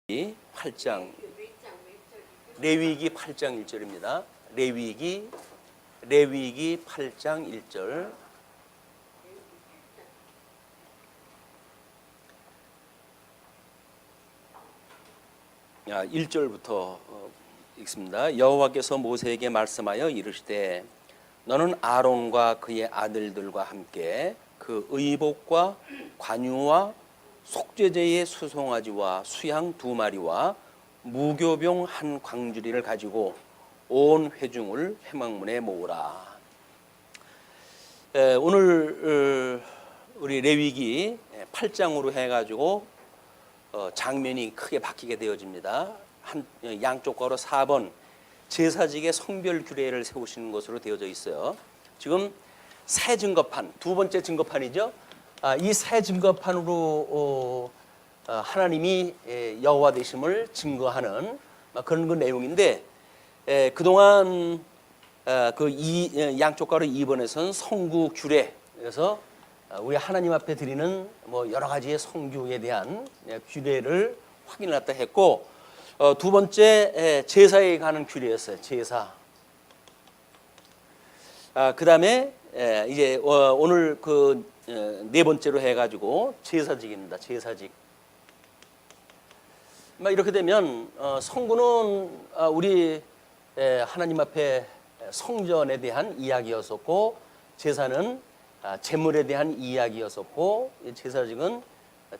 8장 레위기 8장 1절입니다. 레위기 8장 1절. 자, 1절부터 읽습니다. 여호와께서 모세에게 말씀하여 이르시되 너는 아론과 그의 아들들과 함께 그 의복과 관유와 속죄제의 수송아지와 수양 2마리와 무교병 한 광주리를 가지고 온 회중을 회막문에 모으라. 오늘 우리 레위기 8장으로 해가지고 장면이 크게 바뀌게 되어집니다. 양쪽 괄호 4번 제사직의 성별 규례를 세우시는 것으로 되어져 있어요. 지금 새 증거판, 두 번째 증거판이죠. 이 새 증거판으로 하나님이 여호와 되심을 증거하는 그런 그 내용인데, 그동안 그 양쪽 괄호 2번에서는 성구 규례, 그래서 우리 하나님 앞에 드리는 뭐 여러 가지의 성규에 대한 규례를 확인했다 했고, 두 번째 제사에 관한 규례였어요. 제사. 그 다음에 이제 오늘 그 네 번째로 해가지고 제사직입니다. 제사직. 이렇게 되면 성구는 우리 하나님 앞에 성전에 대한 이야기였었고, 제사는 제물에 대한 이야기였었고, 제사직은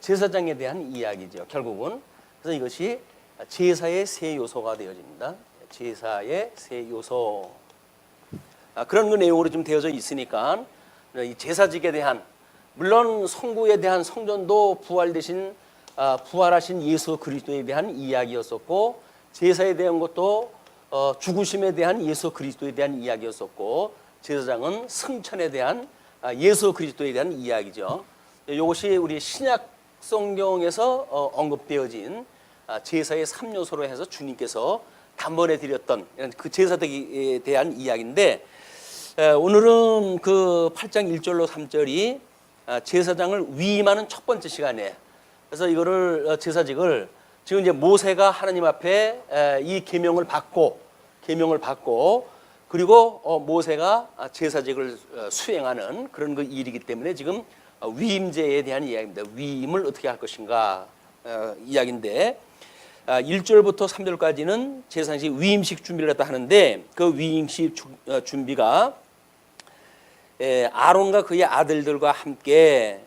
제사장에 대한 이야기죠. 결국은. 그래서 이것이 제사의 세 요소가 되어집니다. 제사의 세 요소. 그런 그 내용으로 좀 되어져 있으니까 이 제사직에 대한, 물론 성구에 대한 성전도 부활하신 예수 그리스도에 대한 이야기였었고, 제사에 대한 것도 죽으심에 대한 예수 그리스도에 대한 이야기였었고, 제사장은 승천에 대한 예수 그리스도에 대한 이야기죠. 이것이 우리 신약 성경에서 언급되어진 제사의 3요소로 해서 주님께서 단번에 드렸던 그 제사에 대한 이야기인데, 오늘은 그 8장 1절로 3절이 제사장을 위임하는 첫 번째 시간이에요. 그래서 이거를 제사직을 지금 이제 모세가 하나님 앞에 이 계명을 받고 그리고 모세가 제사직을 수행하는 그런 그 일이기 때문에 지금 위임제에 대한 이야기입니다. 위임을 어떻게 할 것인가 이야기인데, 1절부터 3절까지는 제사식 위임식 준비를 했다 하는데, 그 위임식 준비가 아론과 그의 아들들과 함께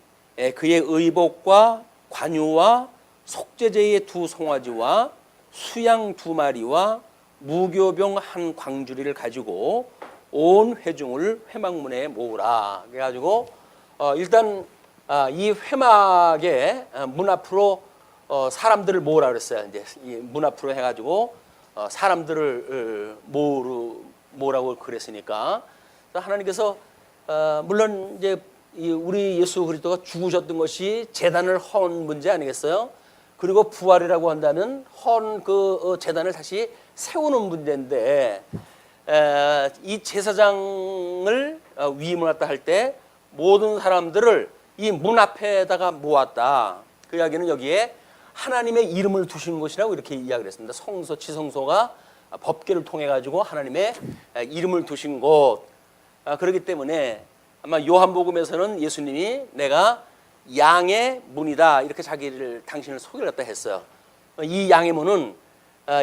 그의 의복과 관유와 속죄제의 2 송아지와 수양 2마리와 무교병 한 광주리를 가지고 온 회중을 회막문에 모으라. 그래가지고 일단 이 회막의 문 앞으로 사람들을 모으라 그랬어요. 이제 문 앞으로 해가지고 사람들을 모으라고 그랬으니까, 하나님께서 물론 이제 우리 예수 그리스도가 죽으셨던 것이 제단을 헌 문제 아니겠어요? 그리고 부활이라고 한다면 헌 그 제단을 다시 세우는 문제인데, 이 제사장을 위임을 했다 할 때 모든 사람들을 이 문 앞에다가 모았다. 그 이야기는 여기에 하나님의 이름을 두신 곳이라고 이렇게 이야기를 했습니다. 성소, 지성소가 법궤를 통해 가지고 하나님의 이름을 두신 곳. 그렇기 때문에 아마 요한복음에서는 예수님이 내가 양의 문이다 이렇게 당신을 소개를 했다 했어요. 이 양의 문은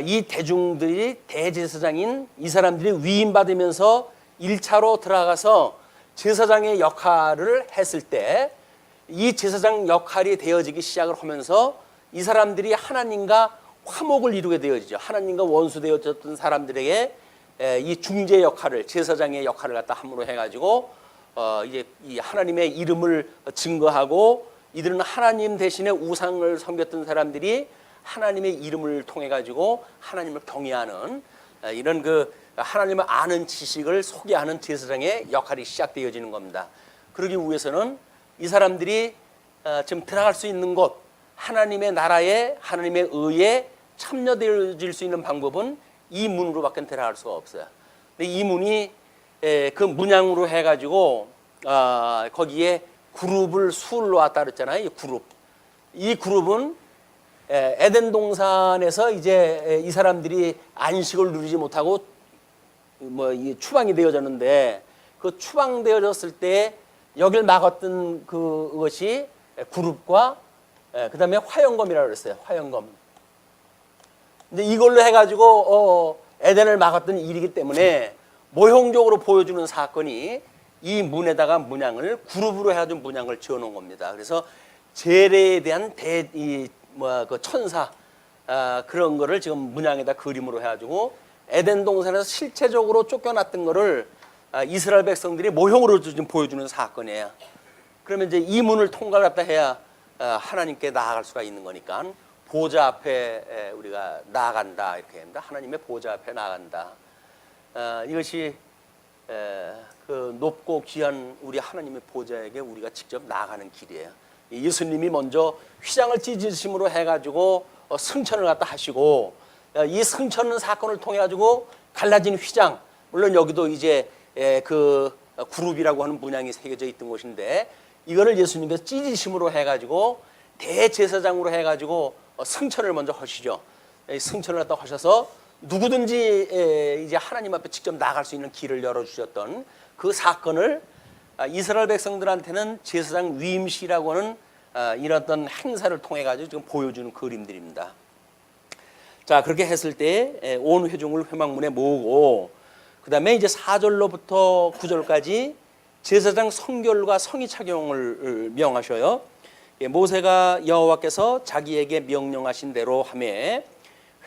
이 대중들이 대제사장인 이 사람들이 위임받으면서 1차로 들어가서 제사장의 역할을 했을 때, 이 제사장 역할이 되어지기 시작을 하면서 이 사람들이 하나님과 화목을 이루게 되어지죠. 하나님과 원수되어졌던 사람들에게 이 중재 역할을, 제사장의 역할을 갖다 함으로 해가지고 이제 이 하나님의 이름을 증거하고, 이들은 하나님 대신에 우상을 섬겼던 사람들이 하나님의 이름을 통해 가지고 하나님을 경외하는 이런 그 하나님을 아는 지식을 소개하는 제사장의 역할이 시작되어지는 겁니다. 그러기 위해서는 이 사람들이 지금 들어갈 수 있는 곳, 하나님의 나라에, 하나님의 의에 참여되어질 수 있는 방법은 이 문으로밖에 들어갈 수가 없어요. 근데 이 문이 그 문양으로 해가지고 거기에 그룹을 수를 놓았다 그랬잖아요. 이 그룹은 에덴 동산에서 이제 이 사람들이 안식을 누리지 못하고 뭐 이 추방이 되어졌는데 그 추방되어졌을 때 여길 막았던 그것이 구룹과 그다음에 화영검이라고 그랬어요. 화영검. 근데 이걸로 해가지고 에덴을 막았던 일이기 때문에 모형적으로 보여주는 사건이 이 문에다가 문양을 그룹으로 해가지고 문양을 지어놓은 겁니다. 그래서 재래에 대한 그 천사 그런 거를 지금 문양에다 그림으로 해가지고 에덴 동산에서 실체적으로 쫓겨났던 거를 이스라엘 백성들이 모형으로 지금 보여주는 사건이에요. 그러면 이제 이 문을 통과를 갖다 해야 하나님께 나아갈 수가 있는 거니까 보좌 앞에 우리가 나아간다 이렇게 합니다. 하나님의 보좌 앞에 나아간다. 이것이 그 높고 귀한 우리 하나님의 보좌에게 우리가 직접 나아가는 길이에요. 예수님이 먼저 휘장을 찢으심으로 해가지고 승천을 갖다 하시고 이 승천 사건을 통해 가지고 갈라진 휘장, 물론 여기도 이제 그 그룹이라고 하는 문양이 새겨져 있던 곳인데 이거를 예수님께서 찢으심으로 해가지고 대제사장으로 해가지고 승천을 먼저 하시죠. 승천을 갖다 하셔서 누구든지 이제 하나님 앞에 직접 나갈 수 있는 길을 열어주셨던 그 사건을 이스라엘 백성들한테는 제사장 위임시라고 하는 이런 어떤 행사를 통해 가지고 지금 보여주는 그림들입니다. 자, 그렇게 했을 때 온 회중을 회막문에 모으고 그 다음에 이제 4절로부터 9절까지 제사장 성결과 성의 착용을 명하셔요. 모세가 여호와께서 자기에게 명령하신 대로 하매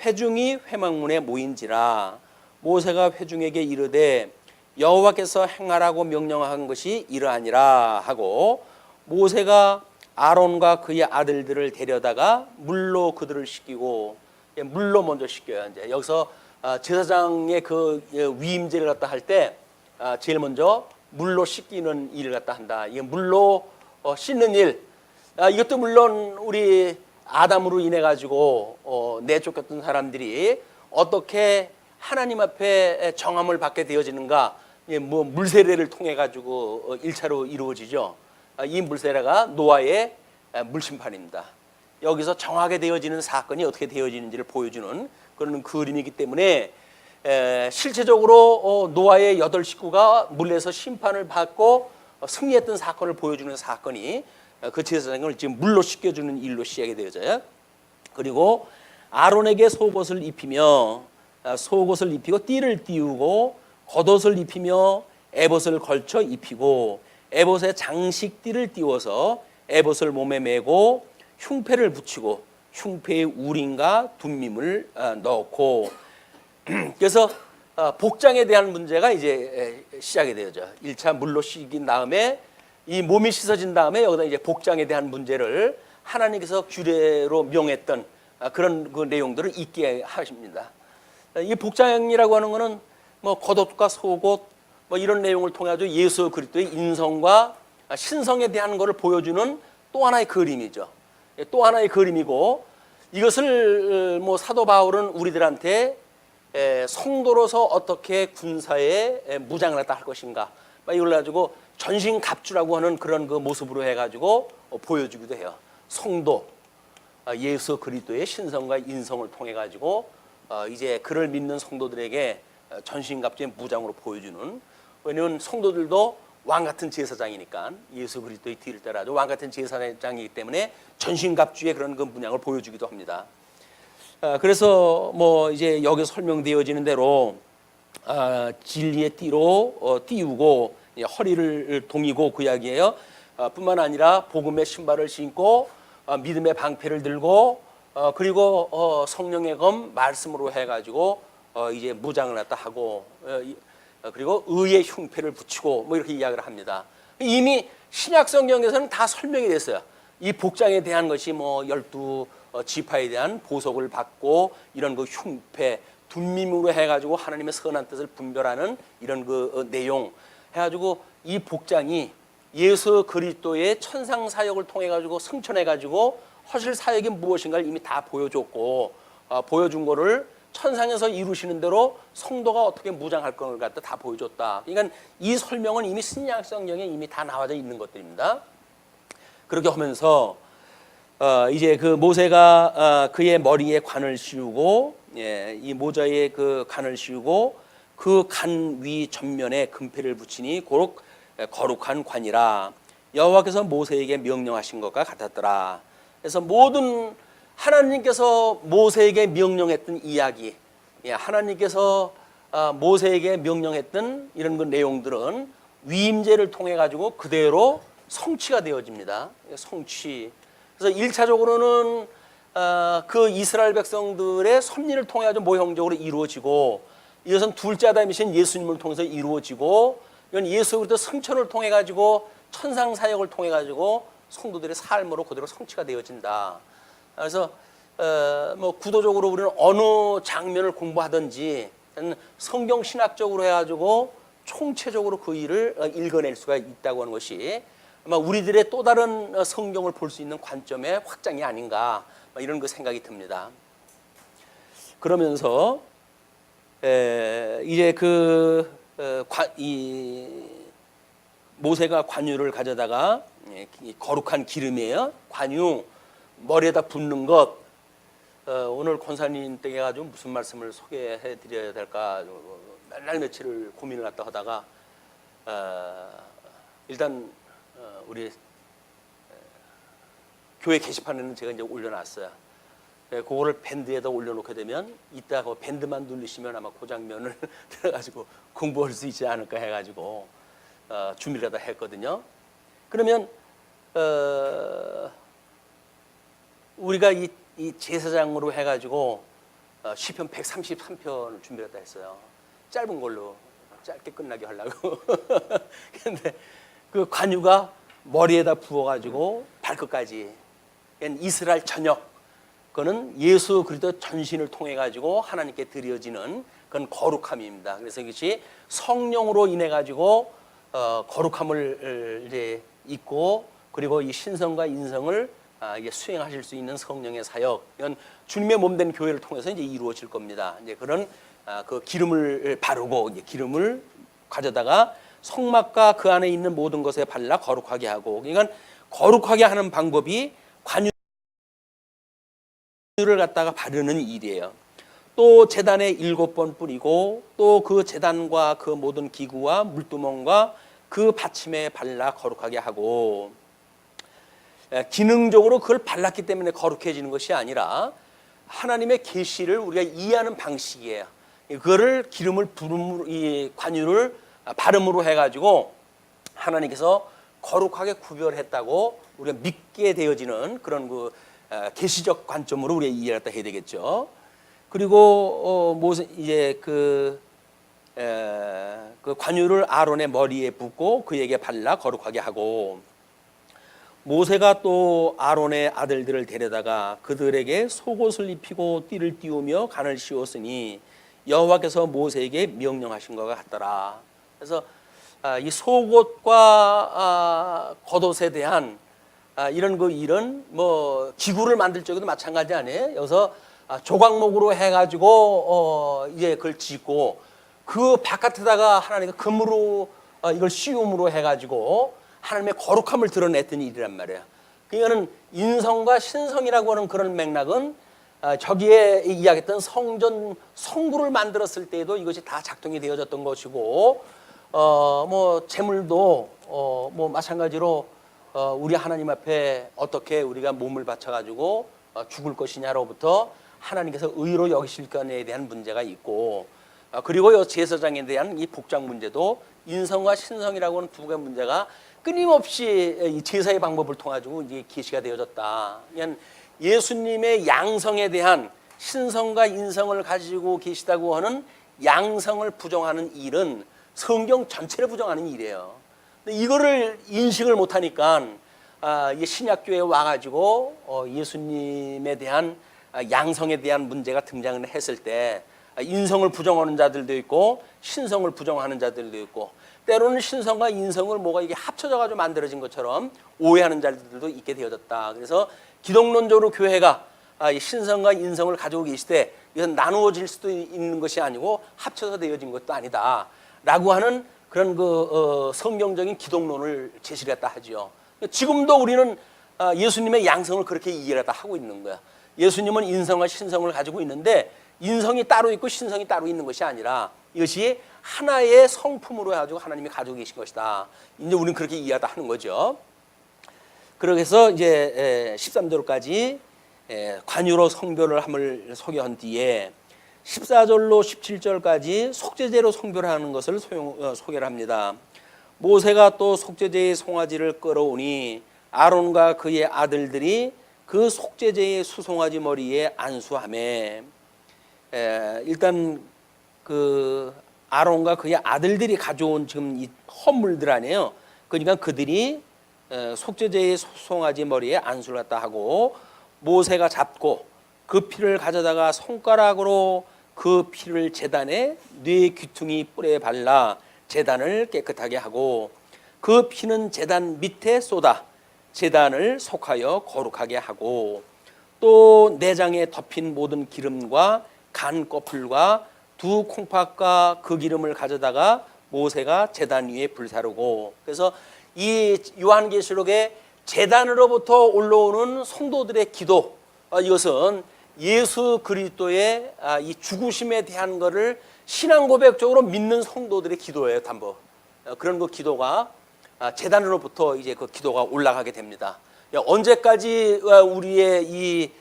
회중이 회막문에 모인지라. 모세가 회중에게 이르되 여호와께서 행하라고 명령한 것이 이러하니라 하고 모세가 아론과 그의 아들들을 데려다가 물로 그들을 씻기고, 물로 먼저 씻겨요. 이제 여기서 제사장의 그 위임제를 갖다 할 때 제일 먼저 물로 씻기는 일을 갖다 한다. 이게 물로 씻는 일. 이것도 물론 우리 아담으로 인해 가지고 내쫓겼던 사람들이 어떻게 하나님 앞에 정함을 받게 되어지는가, 뭐 물세례를 통해 가지고 1차로 이루어지죠. 이 물세례가 노아의 물심판입니다. 여기서 정하게 되어지는 사건이 어떻게 되어지는지를 보여주는 그런 그림이기 때문에 실체적으로 노아의 8 식구가 물에서 심판을 받고 승리했던 사건을 보여주는 사건이 그 제사장을 지금 물로 씻겨주는 일로 시작이 되어져요. 그리고 아론에게 속옷을 입히며 속옷을 입히고 띠를 띠우고 겉옷을 입히며 에봇을 걸쳐 입히고 에봇에 장식띠를 띄워서 에봇을 몸에 메고 흉패를 붙이고 흉패에 우림과 둠밈을 넣고 그래서 복장에 대한 문제가 이제 시작이 되어져. 1차 물로 씻긴 다음에 이 몸이 씻어진 다음에 여기다 이제 복장에 대한 문제를 하나님께서 규례로 명했던 그런 그 내용들을 있게 하십니다. 이 복장이라고 하는 것은 뭐 겉옷과 속옷 뭐 이런 내용을 통해 가지고 예수 그리스도의 인성과 신성에 대한 것을 보여주는 또 하나의 그림이죠. 또 하나의 그림이고 이것을 뭐 사도 바울은 우리들한테 성도로서 어떻게 군사에 무장을 갖다 할 것인가 이걸 가지고 전신갑주라고 하는 그런 그 모습으로 해가지고 보여주기도 해요. 성도 예수 그리스도의 신성과 인성을 통해 가지고 이제 그를 믿는 성도들에게 전신갑주의 무장으로 보여주는, 왜냐하면 성도들도 왕 같은 제사장이니까 예수 그리스도의 뒤를 따라서 왕 같은 제사장이기 때문에 전신갑주의 그런 그 문양을 보여주기도 합니다. 그래서 뭐 이제 여기 설명되어지는 대로 진리의 띠로 띄우고 허리를 동이고 그 이야기예요. 뿐만 아니라 복음의 신발을 신고 믿음의 방패를 들고 그리고 성령의 검 말씀으로 해가지고 이제 무장을 갖다 하고 그리고 의의 흉패를 붙이고 뭐 이렇게 이야기를 합니다. 이미 신약 성경에서는 다 설명이 됐어요. 이 복장에 대한 것이 뭐 12지파에 대한 보석을 받고 이런 그 흉패 둠밈으로 해가지고 하나님의 선한 뜻을 분별하는 이런 그 내용 해가지고 이 복장이 예수 그리스도의 천상 사역을 통해 가지고 승천해 가지고 하실 사역이 무엇인가를 이미 다 보여줬고 보여준 거를 천상에서 이루시는 대로 성도가 어떻게 무장할 걸 갖다 다 보여줬다. 그러니까 이 설명은 이미 신약 성경에 이미 다 나와져 있는 것들입니다. 그렇게 하면서 이제 그 모세가 그의 머리에 관을 씌우고, 이 모자에 그 관을 씌우고 그 관 위 전면에 금패를 붙이니 고록 거룩한 관이라 여호와께서 모세에게 명령하신 것과 같았더라. 그래서 모든 하나님께서 모세에게 명령했던 이야기, 하나님께서 모세에게 명령했던 이런 그 내용들은 위임제를 통해 가지고 그대로 성취가 되어집니다. 성취. 그래서 1차적으로는 그 이스라엘 백성들의 섭리를 통해 가지고 모형적으로 이루어지고, 이것은 둘째 아담이신 예수님을 통해서 이루어지고, 이건 예수 그리스도 승천을 통해 가지고 천상 사역을 통해 가지고 성도들의 삶으로 그대로 성취가 되어진다. 그래서 뭐 구도적으로 우리는 어느 장면을 공부하든지 성경 신학적으로 해가지고 총체적으로 그 일을 읽어낼 수가 있다고 하는 것이 아마 우리들의 또 다른 성경을 볼 수 있는 관점의 확장이 아닌가, 이런 그 생각이 듭니다. 그러면서 이제 이 모세가 관유를 가져다가, 거룩한 기름이에요. 관유, 머리에다 붓는 것. 오늘 권사님 댁에 가지고 무슨 말씀을 소개해 드려야 될까 맨날 며칠을 고민을 갖다 하다가 일단 우리 교회 게시판에는 제가 이제 올려놨어요. 그거를 밴드에다 올려놓게 되면 이따 그 밴드만 누르시면 아마 그 장면을 들어가지고 공부할 수 있지 않을까 해가지고 준비를 하다 했거든요. 그러면 우리가 이 제사장으로 해가지고 시편 133편을 준비를 했다 했어요. 짧은 걸로 짧게 끝나게 하려고. 근데 그 관유가 머리에다 부어가지고 발끝까지 이스라엘 전역, 그거는 예수 그리스도 전신을 통해 가지고 하나님께 드려지는 그런 거룩함입니다. 그래서 이것이 성령으로 인해 가지고 거룩함을 이제 있고, 그리고 이 신성과 인성을 이게 수행하실 수 있는 성령의 사역, 이건 주님의 몸된 교회를 통해서 이제 이루어질 겁니다. 이제 그런 그 기름을 바르고, 이제 기름을 가져다가 성막과 그 안에 있는 모든 것에 발라 거룩하게 하고, 그러니까 거룩하게 하는 방법이 관유를 갖다가 바르는 일이에요. 또 제단에 7번 뿌리고, 또 그 제단과 그 모든 기구와 물두멍과 그 받침에 발라 거룩하게 하고, 기능적으로 그걸 발랐기 때문에 거룩해지는 것이 아니라 하나님의 계시를 우리가 이해하는 방식이에요. 그거를 기름을 부름으로, 이 관유를 발음으로 해가지고 하나님께서 거룩하게 구별했다고 우리가 믿게 되어지는 그런 그 계시적 관점으로 우리가 이해를 해야 되겠죠. 그리고 이제 그 관유를 아론의 머리에 붓고 그에게 발라 거룩하게 하고, 모세가 또 아론의 아들들을 데려다가 그들에게 속옷을 입히고 띠를 띄우며 간을 씌웠으니 여호와께서 모세에게 명령하신 것 같더라. 그래서 이 속옷과 겉옷에 대한 이런 그 일은 뭐 기구를 만들 적에도 마찬가지 아니에요. 여기서 조각목으로 해가지고 이제 그걸 짓고, 그 바깥에다가 하나님의 금으로 이걸 씌움으로 해가지고 하나님의 거룩함을 드러냈던 일이란 말이에요. 그러니까는 인성과 신성이라고 하는 그런 맥락은 저기에 이야기했던 성전 성구를 만들었을 때에도 이것이 다 작동이 되어졌던 것이고, 뭐 제물도 뭐 마찬가지로 우리 하나님 앞에 어떻게 우리가 몸을 바쳐가지고 죽을 것이냐로부터 하나님께서 의로 여기실 것에 대한 문제가 있고, 그리고 제사장에 대한 이 복장 문제도 인성과 신성이라고 하는 두 가지 문제가 끊임없이 제사의 방법을 통해 가지고 이제 계시가 되어졌다. 그냥 예수님의 양성에 대한 신성과 인성을 가지고 계시다고 하는 양성을 부정하는 일은 성경 전체를 부정하는 일이에요. 근데 이거를 인식을 못하니까 신약교회에 와가지고 예수님에 대한 양성에 대한 문제가 등장을 했을 때 인성을 부정하는 자들도 있고 신성을 부정하는 자들도 있고, 때로는 신성과 인성을 뭐가 이게 합쳐져 가지고 만들어진 것처럼 오해하는 자들도 있게 되어졌다. 그래서 기독론적으로 교회가 신성과 인성을 가지고 계실 때 이건 나누어질 수도 있는 것이 아니고 합쳐서 되어진 것도 아니다라고 하는 그런 그 성경적인 기독론을 제시했다 하지요. 지금도 우리는 예수님의 양성을 그렇게 이해하다 하고 있는 거야. 예수님은 인성과 신성을 가지고 있는데 인성이 따로 있고 신성이 따로 있는 것이 아니라 이것이 하나의 성품으로 해가지고 하나님이 가지고 계신 것이다. 이제 우리는 그렇게 이해하다 하는 거죠. 그래서 이제 13절까지 관유로 성별을 함을 소개한 뒤에 14절로 17절까지 속죄제로 성별을 하는 것을 소개를 합니다. 모세가 또 속죄제의 송아지를 끌어오니 아론과 그의 아들들이 그 속죄제의 수송아지 머리에 안수하매, 일단 그 아론과 그의 아들들이 가져온 지금 이 헌물들 아니에요. 그러니까 그들이 속죄제의 수송아지 머리에 안수를 갖다 하고 모세가 잡고 그 피를 가져다가 손가락으로 그 피를 제단에 뇌 귀퉁이 뿔에 발라 제단을 깨끗하게 하고 그 피는 제단 밑에 쏟아 제단을 속하여 거룩하게 하고 또 내장에 덮인 모든 기름과 간 거풀과 두 콩팥과 그 기름을 가져다가 모세가 제단 위에 불사르고, 그래서 이 요한계시록에 제단으로부터 올라오는 성도들의 기도, 이것은 예수 그리스도의 이 죽으심에 대한 것을 신앙 고백적으로 믿는 성도들의 기도예요. 담보 그런 그 기도가 제단으로부터 이제 그 기도가 올라가게 됩니다. 언제까지 우리의 이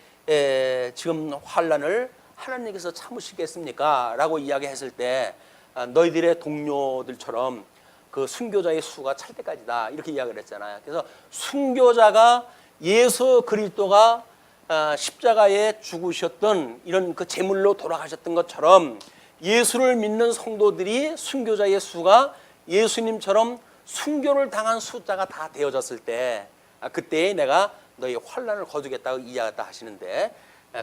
지금 환난을 하나님께서 참으시겠습니까? 라고 이야기했을 때 너희들의 동료들처럼 그 순교자의 수가 찰 때까지다 이렇게 이야기를 했잖아요. 그래서 순교자가 예수 그리스도가 십자가에 죽으셨던 이런 그 제물로 돌아가셨던 것처럼 예수를 믿는 성도들이 순교자의 수가 예수님처럼 순교를 당한 숫자가 다 되어졌을 때 그때 내가 너희 환난을 거두겠다고 이야기했다 하시는데,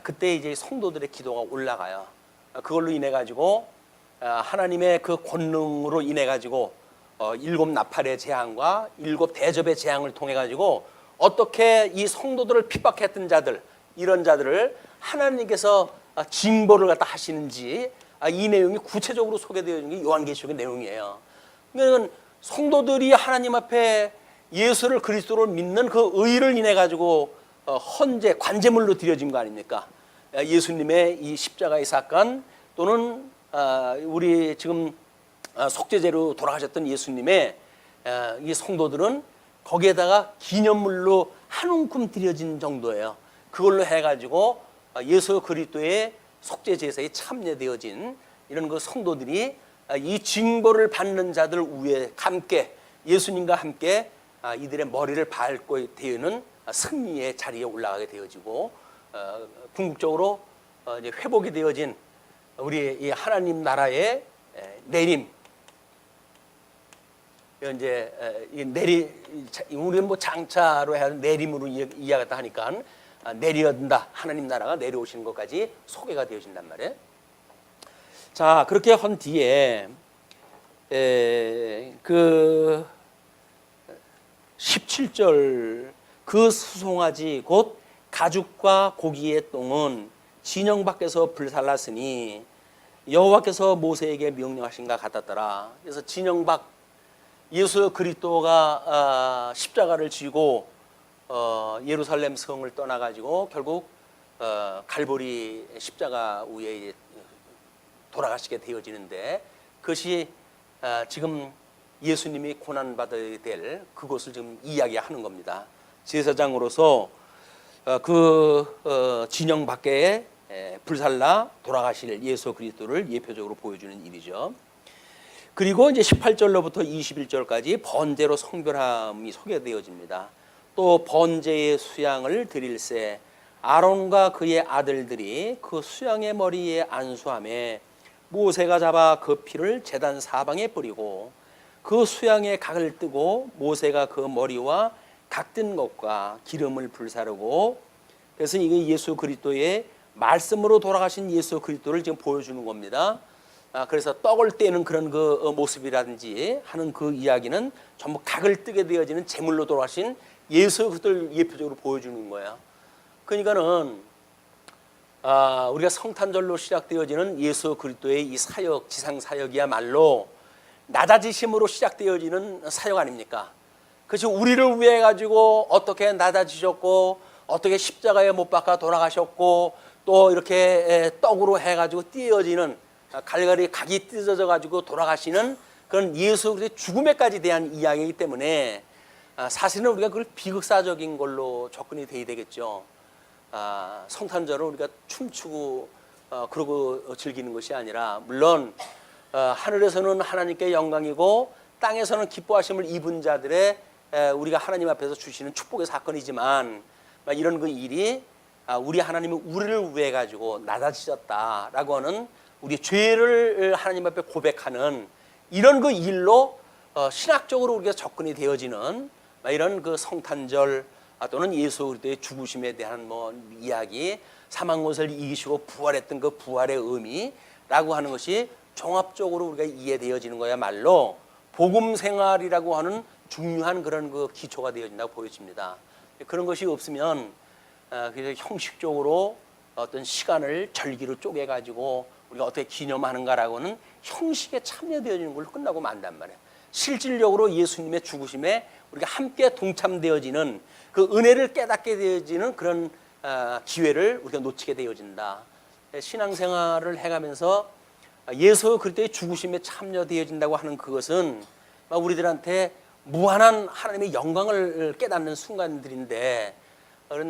그때 이제 성도들의 기도가 올라가요. 그걸로 인해 가지고 하나님의 그 권능으로 인해 가지고 7 나팔의 재앙과 7 대접의 재앙을 통해 가지고 어떻게 이 성도들을 핍박했던 자들, 이런 자들을 하나님께서 징벌을 갖다 하시는지 이 내용이 구체적으로 소개되어 있는 게 요한계시록의 내용이에요. 그러니까 성도들이 하나님 앞에 예수를 그리스도로 믿는 그 의를 인해 가지고 헌재 관제물로 드려진 거 아닙니까? 예수님의 이 십자가의 사건 또는 우리 지금 속죄제로 돌아가셨던 예수님의 이 성도들은 거기에다가 기념물로 한 움큼 드려진 정도예요. 그걸로 해가지고 예수 그리스도의 속죄제사에 참여되어진 이런 그 성도들이 이 징벌을 받는 자들 위에 함께 예수님과 함께 이들의 머리를 밟고 되는 승리의 자리에 올라가게 되어지고 궁극적으로 이제 회복이 되어진 우리 이 하나님 나라의 내림, 이제 우리는 뭐 장차로 해야 내림으로 이야기했다 하니까 내려온다, 하나님 나라가 내려오시는 것까지 소개가 되어진단 말이에요. 자, 그렇게 한 뒤에 그 17절 그 수송아지 곧 가죽과 고기의 똥은 진영 밖에서 불살랐으니 여호와께서 모세에게 명령하신가 같았더라. 그래서 진영 밖 예수 그리스도가 십자가를 지고 예루살렘 성을 떠나가지고 결국 갈보리 십자가 위에 돌아가시게 되어지는데, 그것이 지금 예수님이 고난받아야 될 그곳을 지금 이야기하는 겁니다. 제사장으로서 그 진영 밖에 불살라 돌아가실 예수 그리스도를 예표적으로 보여주는 일이죠. 그리고 이제 18절로부터 21절까지 번제로 성별함이 소개되어집니다. 또 번제의 수양을 드릴새 아론과 그의 아들들이 그 수양의 머리에 안수하며 모세가 잡아 그 피를 제단 사방에 뿌리고 그 수양의 각을 뜨고 모세가 그 머리와 각든 것과 기름을 불사르고, 그래서 이게 예수 그리스도의 말씀으로 돌아가신 예수 그리스도를 지금 보여주는 겁니다. 그래서 떡을 떼는 그런 그 모습이라든지 하는 그 이야기는 전부 각을 뜨게 되어지는 제물로 돌아가신 예수 그리스도를 예표적으로 보여주는 거예요. 그러니까는 우리가 성탄절로 시작되어지는 예수 그리스도의 이 사역, 지상 사역이야말로 낮아지심으로 시작되어지는 사역 아닙니까? 그것이 우리를 위해 가지고 어떻게 낮아지셨고 어떻게 십자가에 못 박아 돌아가셨고 또 이렇게 떡으로 해가지고 띄어지는 갈갈이 각이 찢어져 가지고 돌아가시는 그런 예수 그리스도의 죽음에까지 대한 이야기이기 때문에 사실은 우리가 그걸 비극사적인 걸로 접근이 돼야 되겠죠. 성탄절을 우리가 춤추고 그러고 즐기는 것이 아니라 물론 하늘에서는 하나님께 영광이고 땅에서는 기뻐하심을 입은 자들의 우리가 하나님 앞에서 주시는 축복의 사건이지만 이런 그 일이 우리 하나님이 우리를 위해 가지고 낮아지셨다라고 하는 우리 죄를 하나님 앞에 고백하는 이런 그 일로 신학적으로 우리가 접근이 되어지는 이런 그 성탄절 또는 예수 그리스도의 죽으심에 대한 뭐 이야기, 사망 것을 이기시고 부활했던 그 부활의 의미라고 하는 것이 종합적으로 우리가 이해되어지는 거야말로 복음 생활이라고 하는 중요한 그런 그 기초가 되어진다고 보여집니다. 그런 것이 없으면 그래서 형식적으로 어떤 시간을 절기로 쪼개 가지고 우리가 어떻게 기념하는가라고는 형식에 참여되어지는 걸로 끝나고 만단 말이에요. 실질적으로 예수님의 죽으심에 우리가 함께 동참되어지는 그 은혜를 깨닫게 되어지는 그런 기회를 우리가 놓치게 되어진다. 신앙생활을 해가면서 예수 그리스도의 죽으심에 참여되어진다고 하는 그것은 우리들한테 무한한 하나님의 영광을 깨닫는 순간들인데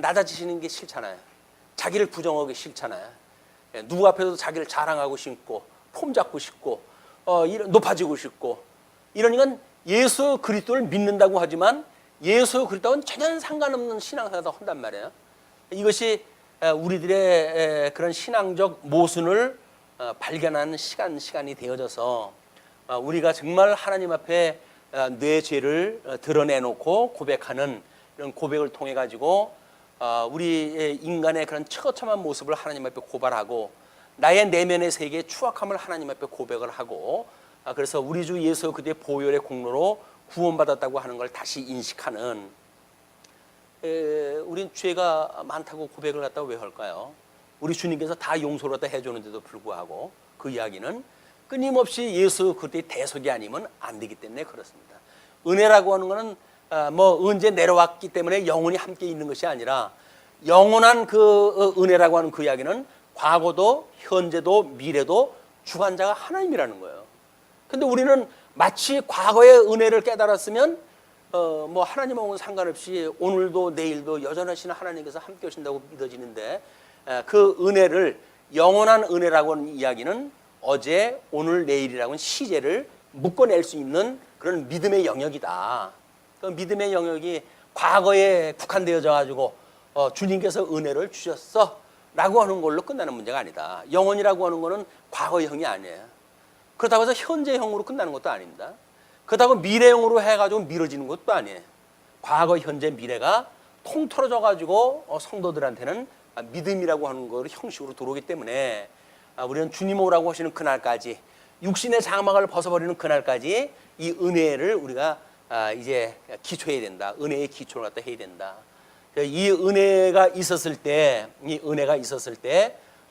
낮아지시는 게 싫잖아요. 자기를 부정하기 싫잖아요. 누구 앞에서도 자기를 자랑하고 싶고 폼 잡고 싶고 높아지고 싶고 이러니까 예수 그리스도를 믿는다고 하지만 예수 그리스도와는 전혀 상관없는 신앙생활을 한단 말이에요. 이것이 우리들의 그런 신앙적 모순을 발견하는 시간이 되어져서 우리가 정말 하나님 앞에 내 죄를 드러내놓고 고백하는 이런 고백을 통해 가지고 우리 인간의 그런 처참한 모습을 하나님 앞에 고발하고 나의 내면의 세계의 추악함을 하나님 앞에 고백을 하고 그래서 우리 주 예수 그리스도의 보혈의 공로로 구원받았다고 하는 걸 다시 인식하는 우린 죄가 많다고 고백을 갖다가 왜 할까요? 우리 주님께서 다 용서를 갖다 해주는데도 불구하고 그 이야기는 끊임없이 예수 그리스도의 대속이 아니면 안 되기 때문에 그렇습니다. 은혜라고 하는 것은 뭐 언제 내려왔기 때문에 영원히 함께 있는 것이 아니라 영원한 그 은혜라고 하는 그 이야기는 과거도 현재도 미래도 주관자가 하나님이라는 거예요. 근데 우리는 마치 과거의 은혜를 깨달았으면 뭐 하나님하고는 상관없이 오늘도 내일도 여전하신 하나님께서 함께 하신다고 믿어지는데 그 은혜를 영원한 은혜라고 하는 이야기는 어제 오늘 내일이라고 하는 시제를 묶어낼 수 있는 그런 믿음의 영역이다. 그 믿음의 영역이 과거에 국한되어져 가지고 주님께서 은혜를 주셨어 라고 하는 걸로 끝나는 문제가 아니다. 영원이라고 하는 거는 과거형이 아니에요. 그렇다고 해서 현재형으로 끝나는 것도 아닙니다. 그렇다고 미래형으로 해가지고 미뤄지는 것도 아니에요. 과거, 현재, 미래가 통틀어져 가지고 성도들한테는 믿음이라고 하는 걸 형식으로 들어오기 때문에 우리는 주님 오라고 하시는 그날까지 육신의 장막을 벗어버리는 그날까지 이 은혜를 우리가 이제 기초해야 된다. 은혜의 기초를 갖다 해야 된다. 이 은혜가 있었을 때,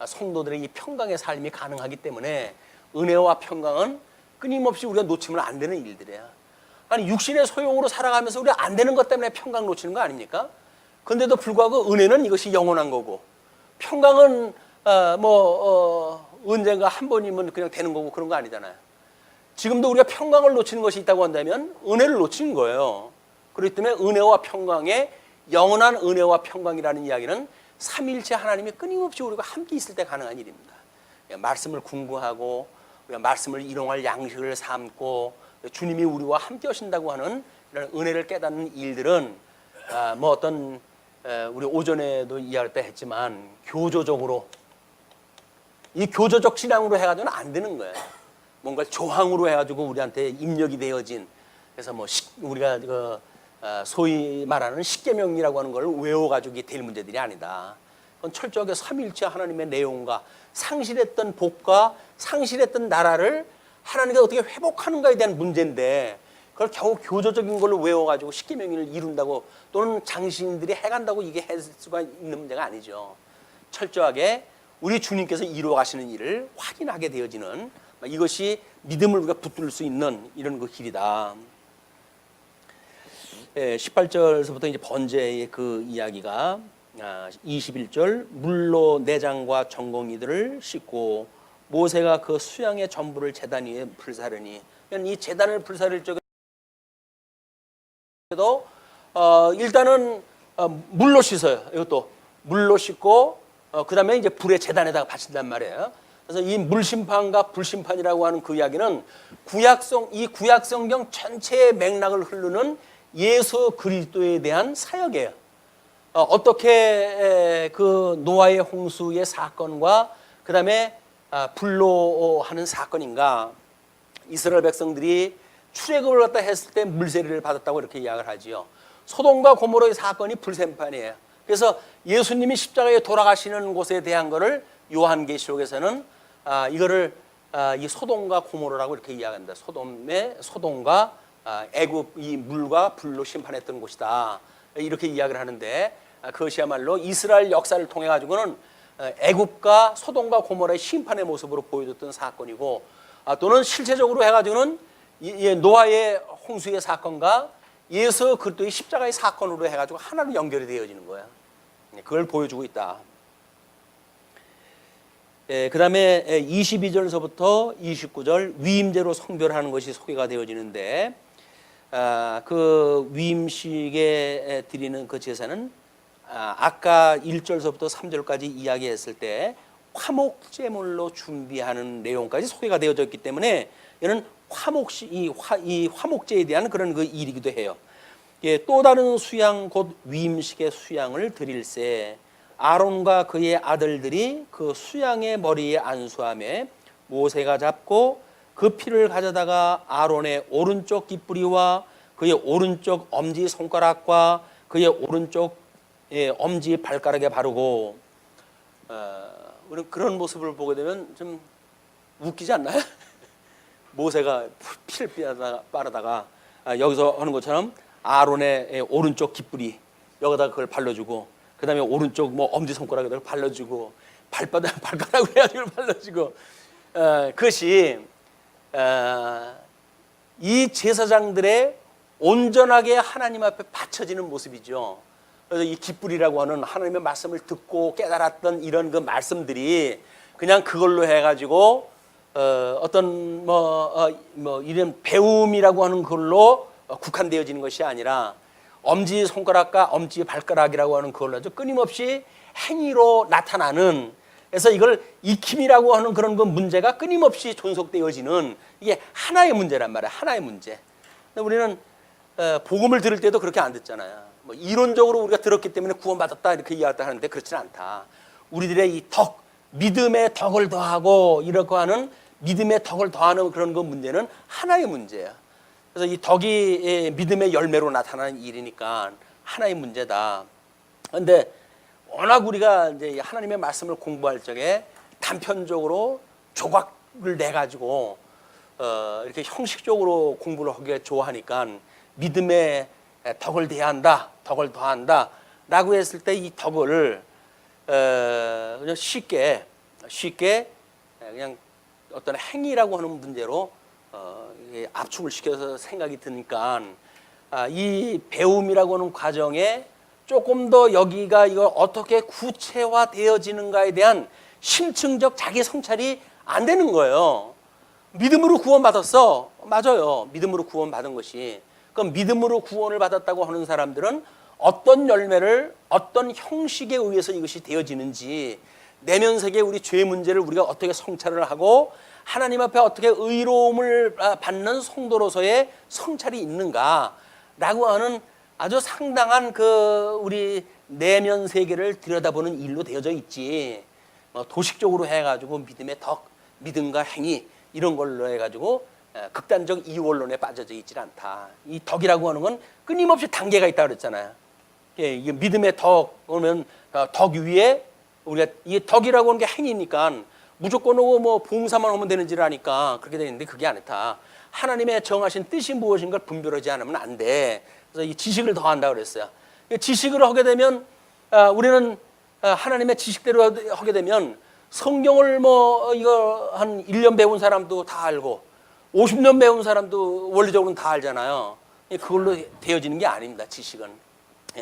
성도들의 이 평강의 삶이 가능하기 때문에 은혜와 평강은 끊임없이 우리가 놓치면 안 되는 일들이에요. 아니 육신의 소용으로 살아가면서 우리가 안 되는 것 때문에 평강 놓치는 거 아닙니까? 그런데도 불구하고 은혜는 이것이 영원한 거고 평강은 언젠가 한 번이면 그냥 되는 거고 그런 거 아니잖아요. 지금도 우리가 평강을 놓치는 것이 있다고 한다면 은혜를 놓친 거예요. 그렇기 때문에 은혜와 평강의 영원한 은혜와 평강이라는 이야기는 삼위일체 하나님이 끊임없이 우리가 함께 있을 때 가능한 일입니다. 말씀을 궁구하고 우리가 말씀을 일용할 양식을 삼고 주님이 우리와 함께 하신다고 하는 이런 은혜를 깨닫는 일들은 우리 오전에도 이야기할 때 했지만 교조적으로 이 교조적 신앙으로 해가지고는 안 되는 거예요. 뭔가 조항으로 해가지고 우리한테 입력이 되어진 그래서 우리가 소위 말하는 십계명이라고 하는 걸 외워가지고 이게 될 문제들이 아니다. 그건 철저하게 삼위일체 하나님의 내용과 상실했던 복과 상실했던 나라를 하나님께서 어떻게 회복하는가에 대한 문제인데 그걸 겨우 교조적인 걸로 외워가지고 십계명을 이룬다고 또는 장신들이 해간다고 이게 할 수가 있는 문제가 아니죠. 철저하게 우리 주님께서 이루어 가시는 일을 확인하게 되어지는 이것이 믿음을 우리가 붙들 수 있는 이런 그 길이다. 18절에서부터 이제 번제의 그 이야기가 21절 물로 내장과 전공이들을 씻고 모세가 그 수양의 전부를 제단 위에 불사르니 이 제단을 불사를 적에도 일단은 물로 씻어요. 이것도 물로 씻고 그다음에 이제 불의 제단에다가 바친단 말이에요. 그래서 이 물심판과 불심판이라고 하는 그 이야기는 이 구약 성경 전체의 맥락을 흐르는 예수 그리스도에 대한 사역이에요. 어떻게 그 노아의 홍수의 사건과 그다음에 불로 하는 사건인가. 이스라엘 백성들이 출애굽을 갖다 했을 때 물세례를 받았다고 이렇게 이야기를 하지요. 소돔과 고모라의 사건이 불심판이에요. 그래서 예수님이 십자가에 돌아가시는 곳에 대한 것을 요한계시록에서는 이거를 이 소돔과 고모라라고 이렇게 이야기합니다. 소돔과 애굽 이 물과 불로 심판했던 곳이다. 이렇게 이야기를 하는데 그것이야말로 이스라엘 역사를 통해 가지고는 애굽과 소돔과 고모라의 심판의 모습으로 보여줬던 사건이고 또는 실체적으로 해가지고는 노아의 홍수의 사건과 예수 그리스도의 십자가의 사건으로 해가지고 하나로 연결이 되어지는 거야. 그걸 보여주고 있다. 그 다음에 22절에서부터 29절 위임제로 성별하는 것이 소개가 되어지는데 그 위임식에 드리는 그 제사는 아까 1절서부터 3절까지 이야기했을 때 화목제물로 준비하는 내용까지 소개가 되어졌기 때문에 이는 이 화목제에 대한 그런 그 일이기도 해요. 또 다른 수양 곧 위임식의 수양을 드릴새 아론과 그의 아들들이 그 수양의 머리에 안수하며 모세가 잡고 그 피를 가져다가 아론의 오른쪽 깃뿌리와 그의 오른쪽 엄지 손가락과 그의 오른쪽 엄지 발가락에 바르고 우리는 그런 모습을 보게 되면 좀 웃기지 않나요? 모세가 피를 빠르다가 여기서 하는 것처럼 아론의 오른쪽 깃뿌리 여기다가 그걸 발라주고 그 다음에 오른쪽 뭐 엄지손가락에다가 발라주고 발가락으로 해가지고 발라주고 그것이 이 제사장들의 온전하게 하나님 앞에 바쳐지는 모습이죠. 그래서 이 깃뿌리라고 하는 하나님의 말씀을 듣고 깨달았던 이런 그 말씀들이 그냥 그걸로 해가지고 어떤 이런 배움이라고 하는 걸로 국한되어지는 것이 아니라 엄지 손가락과 엄지 발가락이라고 하는 그걸로 아주 끊임없이 행위로 나타나는 그래서 이걸 익힘이라고 하는 그런 그 문제가 끊임없이 존속되어지는 이게 하나의 문제란 말이야. 하나의 문제. 근데 우리는 복음을 들을 때도 그렇게 안 듣잖아요. 뭐 이론적으로 우리가 들었기 때문에 구원받았다 이렇게 이야기를 하는데 그렇지는 않다. 우리들의 이 믿음의 덕을 더하고 이렇게 하는 믿음의 덕을 더하는 그런 그 문제는 하나의 문제야. 그래서 이 덕이 믿음의 열매로 나타나는 일이니까 하나의 문제다. 그런데 워낙 우리가 이제 하나님의 말씀을 공부할 적에 단편적으로 조각을 내 가지고 이렇게 형식적으로 공부를 하기가 좋아하니까 믿음의 덕을 대한다, 덕을 더한다 라고 했을 때 이 덕을 그냥 쉽게 그냥 어떤 행위라고 하는 문제로 압축을 시켜서 생각이 드니까 이 배움이라고 하는 과정에 조금 더 여기가 이걸 어떻게 구체화되어지는가에 대한 심층적 자기 성찰이 안 되는 거예요. 믿음으로 구원받았어. 맞아요. 믿음으로 구원받은 것이. 그럼 믿음으로 구원을 받았다고 하는 사람들은 어떤 열매를 어떤 형식에 의해서 이것이 되어지는지 내면 세계 우리 죄 문제를 우리가 어떻게 성찰을 하고 하나님 앞에 어떻게 의로움을 받는 성도로서의 성찰이 있는가라고 하는 아주 상당한 그 우리 내면 세계를 들여다보는 일로 되어져 있지. 도식적으로 해가지고 믿음의 덕, 믿음과 행위 이런 걸로 해가지고 극단적 이원론에 빠져져 있질 않다. 이 덕이라고 하는 건 끊임없이 단계가 있다 그랬잖아요. 이게 믿음의 덕 그러면 덕 위에 우리가 이 덕이라고 하는 게 행위니까 무조건 오고 뭐 봉사만 하면 되는 줄 아니까 그렇게 되는데 그게 아니다. 하나님의 정하신 뜻이 무엇인 걸 분별하지 않으면 안 돼. 그래서 이 지식을 더한다 그랬어요. 지식을 하게 되면 우리는 하나님의 지식대로 하게 되면 성경을 뭐 이거 한 1년 배운 사람도 다 알고 50년 배운 사람도 원리적으로는 다 알잖아요. 그걸로 되어지는 게 아닙니다. 지식은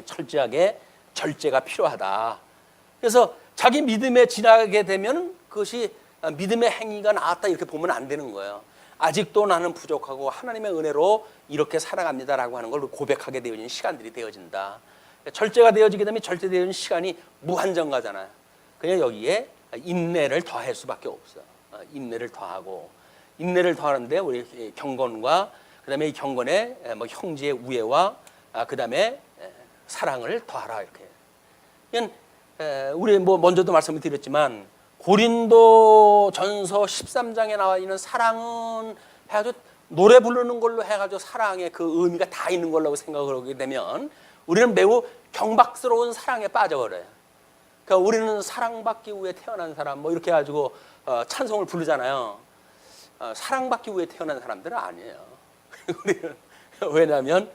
철저하게 절제가 필요하다. 그래서 자기 믿음에 지나게 되면 그것이 믿음의 행위가 나왔다 이렇게 보면 안 되는 거예요. 아직도 나는 부족하고 하나님의 은혜로 이렇게 살아갑니다라고 하는 걸 고백하게 되어지는 시간들이 되어진다. 절제가 되어지게 되면 절제되어지는 시간이 무한정가잖아요. 그냥 여기에 인내를 더할 수밖에 없어. 인내를 더하고, 인내를 더하는데 우리 경건과 그다음에 이 경건에 뭐 형제의 우애와 그다음에 사랑을 더하라 이렇게. 그냥 우리 뭐 먼저도 말씀을 드렸지만 고린도전서 13장에 나와 있는 사랑은 해가지고 노래 부르는 걸로 해가지고 사랑의 그 의미가 다 있는 걸로 생각을 하게 되면 우리는 매우 경박스러운 사랑에 빠져버려요. 그러니까 우리는 사랑받기 위해 태어난 사람 뭐 이렇게 해가지고 찬송을 부르잖아요. 사랑받기 위해 태어난 사람들은 아니에요. 우리는 왜냐하면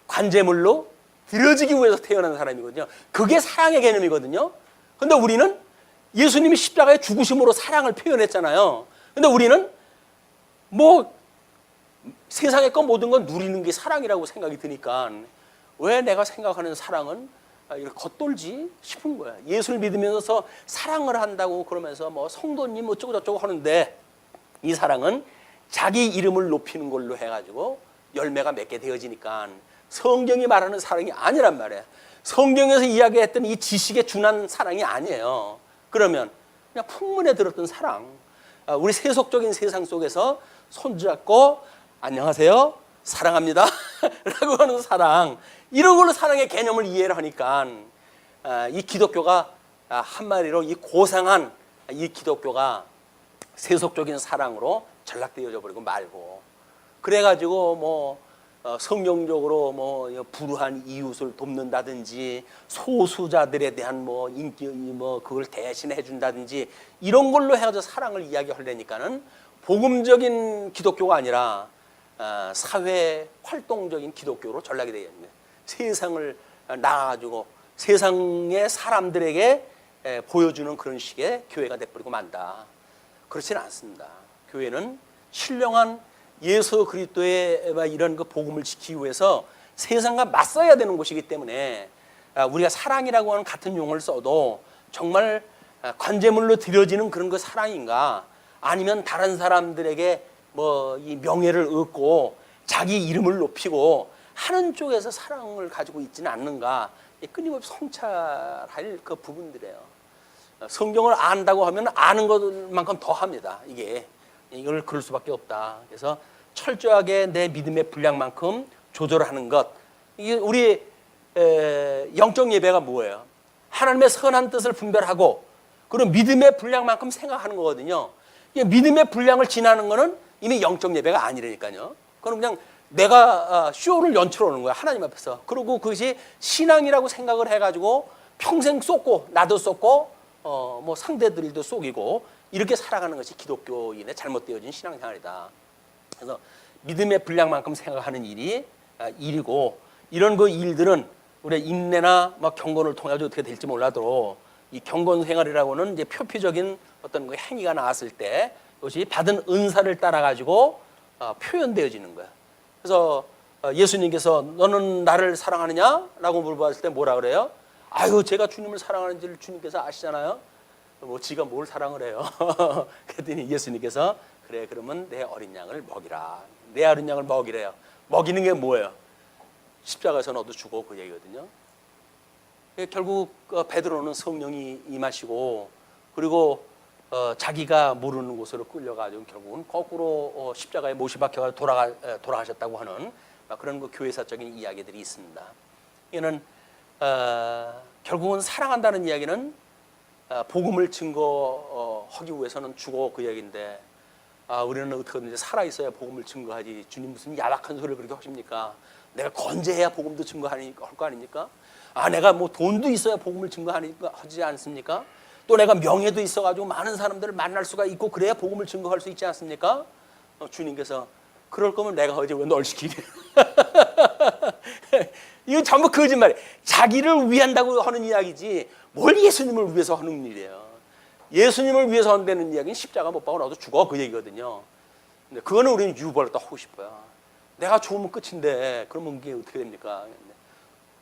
관제물로 드려지기 위해서 태어난 사람이거든요. 그게 사랑의 개념이거든요. 근데 우리는 예수님이 십자가에 죽으심으로 사랑을 표현했잖아요. 근데 우리는 뭐 세상의 것 모든 건 누리는 게 사랑이라고 생각이 드니까 왜 내가 생각하는 사랑은 이렇게 겉돌지 싶은 거야. 예수를 믿으면서 사랑을 한다고 그러면서 뭐 성도님 어쩌고 저쩌고 하는데 이 사랑은 자기 이름을 높이는 걸로 해가지고 열매가 맺게 되어지니까 성경이 말하는 사랑이 아니란 말이에요. 성경에서 이야기했던 이 지식에 준한 사랑이 아니에요. 그러면 그냥 풍문에 들었던 사랑, 우리 세속적인 세상 속에서 손잡고 안녕하세요 사랑합니다 라고 하는 사랑, 이런 걸로 사랑의 개념을 이해를 하니까 이 기독교가 한마디로 이 고상한 이 기독교가 세속적인 사랑으로 전락되어져 버리고 말고, 그래가지고 뭐 성경적으로 뭐 불우한 이웃을 돕는다든지 소수자들에 대한 뭐 인기 뭐 그걸 대신해 준다든지 이런 걸로 해가지고 사랑을 이야기하려니까는 복음적인 기독교가 아니라 사회 활동적인 기독교로 전락이 되어 있는, 세상을 나가가지고 세상의 사람들에게 보여주는 그런 식의 교회가 돼버리고 만다. 그렇지는 않습니다. 교회는 신령한 예수 그리스도의 이런 그 복음을 지키기 위해서 세상과 맞서야 되는 곳이기 때문에 우리가 사랑이라고 하는 같은 용어를 써도 정말 관제물로 드려지는 그런 그 사랑인가, 아니면 다른 사람들에게 뭐 이 명예를 얻고 자기 이름을 높이고 하는 쪽에서 사랑을 가지고 있지는 않는가, 끊임없이 성찰할 그 부분들이에요. 성경을 안다고 하면 아는 것만큼 더 합니다. 이걸 그럴 수밖에 없다. 그래서 철저하게 내 믿음의 분량만큼 조절하는 것. 이게 우리 영적 예배가 뭐예요? 하나님의 선한 뜻을 분별하고 그리고 믿음의 분량만큼 생각하는 거거든요. 믿음의 분량을 지나는 거는 이미 영적 예배가 아니라니까요. 그럼 그냥 내가 쇼를 연출하는 거야, 하나님 앞에서. 그리고 그것이 신앙이라고 생각을 해가지고 평생 쏟고 나도 쏟고 뭐 상대들도 속이고 이렇게 살아가는 것이 기독교인의 잘못되어진 신앙생활이다. 그래서 믿음의 분량만큼 생각하는 일이고, 이런 그 일들은 우리 인내나 막 경건을 통해 어떻게 될지 몰라도 이 경건 생활이라고는 이제 표피적인 어떤 그 행위가 나왔을 때 그것이 받은 은사를 따라 가지고 표현되어지는 거야. 그래서 예수님께서 너는 나를 사랑하느냐라고 물어봤을 때 뭐라 그래요? 아유, 제가 주님을 사랑하는지를 주님께서 아시잖아요. 뭐 지가 뭘 사랑을 해요? 그랬더니 예수님께서 그래, 그러면 내 어린 양을 먹이라. 내 어린 양을 먹이래요. 먹이는 게 뭐예요? 십자가에서 너도 죽어, 그 얘기거든요. 결국 베드로는 성령이 임하시고 그리고 자기가 모르는 곳으로 끌려가지고 결국은 거꾸로 십자가에 못이 박혀서 돌아가셨다고 하는 그런 그 교회사적인 이야기들이 있습니다. 이는 결국은 사랑한다는 이야기는 복음을 증거하기 위해서는 죽어, 그 얘기인데 우리는 어떻게든지 살아있어야 복음을 증거하지. 주님 무슨 야박한 소리를 그렇게 하십니까? 내가 건재해야 복음도 증거할 거 아닙니까? 내가 뭐 돈도 있어야 복음을 증거하지 않습니까? 또 내가 명예도 있어가지고 많은 사람들을 만날 수가 있고 그래야 복음을 증거할 수 있지 않습니까? 주님께서 그럴 거면 내가 어제 왜 널 시키니? 이거 전부 거짓말이에요. 자기를 위한다고 하는 이야기지 뭘 예수님을 위해서 하는 일이에요. 예수님을 위해서 한다는 이야기는 십자가 못 박고 나도 죽어, 그 얘기거든요. 근데 그거는 우리는 유벌을 또 하고 싶어요. 내가 죽으면 끝인데 그러면 이게 어떻게 됩니까?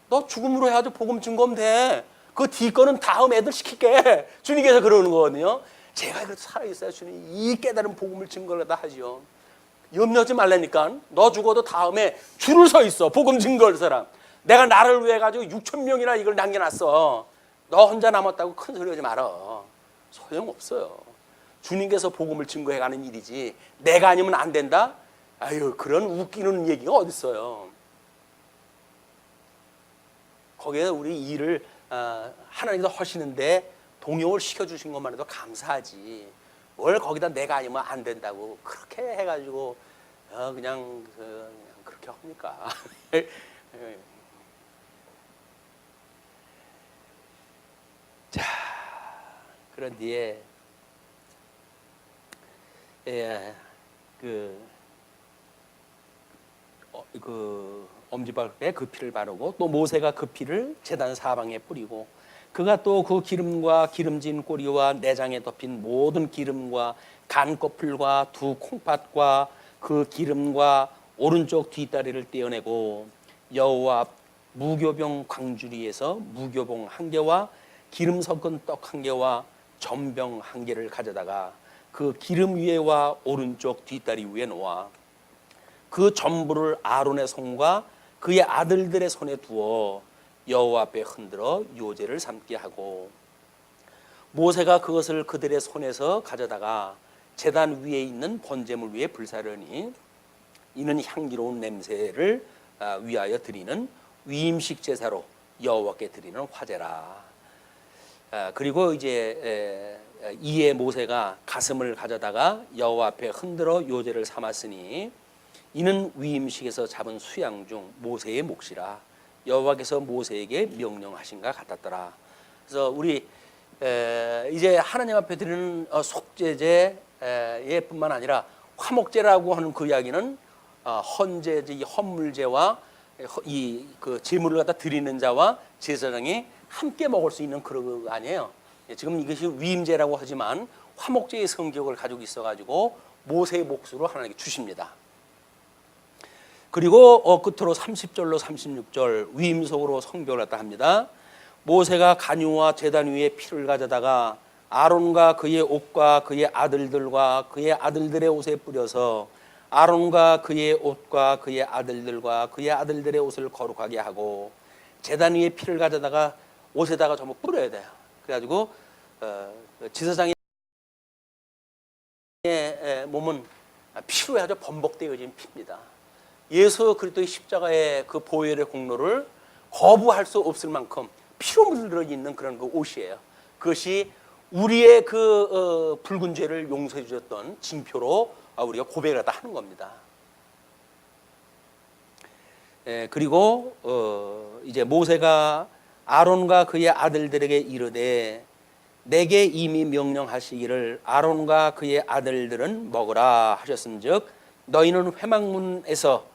너 죽음으로 해야지 복음 증거면 돼. 그 뒤 거는 다음 애들 시킬게. 주님께서 그러는 거거든요. 제가 그래도 살아있어야 주님 이 깨달은 복음을 증거를 다 하죠. 염려하지 말라니까. 너 죽어도 다음에 줄을 서 있어. 복음 증거할 사람. 내가 나를 위해 가지고 6천 명이나 이걸 남겨놨어. 너 혼자 남았다고 큰 소리 하지 말아. 소용없어요. 주님께서 복음을 증거해가는 일이지 내가 아니면 안 된다? 아유, 그런 웃기는 얘기가 어디 있어요. 거기에 우리 일을 하나님께서 하시는데 동역을 시켜주신 것만 해도 감사하지. 뭘 거기다 내가 아니면 안 된다고 그렇게 해가지고 그냥 그렇게 합니까? 자, 그런 뒤에 그 엄지발에 그 피를 바르고 또 모세가 그 피를 제단 사방에 뿌리고 그가 또 그 기름과 기름진 꼬리와 내장에 덮인 모든 기름과 간꺼풀과 두 콩팥과 그 기름과 오른쪽 뒷다리를 떼어내고 여호와 앞 무교병 광주리에서 무교봉 한 개와 기름 섞은 떡 한 개와 전병 한 개를 가져다가 그 기름 위에와 오른쪽 뒷다리 위에 놓아 그 전부를 아론의 손과 그의 아들들의 손에 두어 여호와 앞에 흔들어 요제를 삼게 하고 모세가 그것을 그들의 손에서 가져다가 제단 위에 있는 번제물 위에 불사르니 이는 향기로운 냄새를 위하여 드리는 위임식 제사로 여호와께 드리는 화제라. 그리고 이제 이에 모세가 가슴을 가져다가 여호와 앞에 흔들어 요제를 삼았으니 이는 위임식에서 잡은 수양 중 모세의 몫이라 여호와께서 모세에게 명령하신가 같았더라. 그래서 우리 이제 하나님 앞에 드리는 속죄제뿐만 아니라 화목제라고 하는 그 이야기는 헌제제, 헌물제와 이 그 제물을 갖다 드리는 자와 제사장이 함께 먹을 수 있는 그런 거 아니에요. 지금 이것이 위임제라고 하지만 화목제의 성격을 가지고 있어가지고 모세의 몫으로 하나님께 주십니다. 그리고 끝으로 30절로 36절 위임속으로 성벽을 갖다 합니다. 모세가 간유와 제단 위에 피를 가져다가 아론과 그의 옷과 그의 아들들과 그의 아들들의 옷에 뿌려서 아론과 그의 옷과 그의 아들들과 그의 아들들의 옷을 거룩하게 하고 제단 위에 피를 가져다가 옷에다가 전부 뿌려야 돼요. 그래가지고 제사장의 몸은 피로 아주 범벅되어진 피입니다. 예수 그리스도의 십자가의 그 보혈의 공로를 거부할 수 없을 만큼 피로 물들어 있는 그런 그 옷이에요. 그것이 우리의 그 붉은 죄를 용서해 주셨던 징표로 우리가 고백을 하다 하는 겁니다. 그리고 이제 모세가 아론과 그의 아들들에게 이르되 내게 이미 명령하시기를 아론과 그의 아들들은 먹으라 하셨은즉 너희는 회막문에서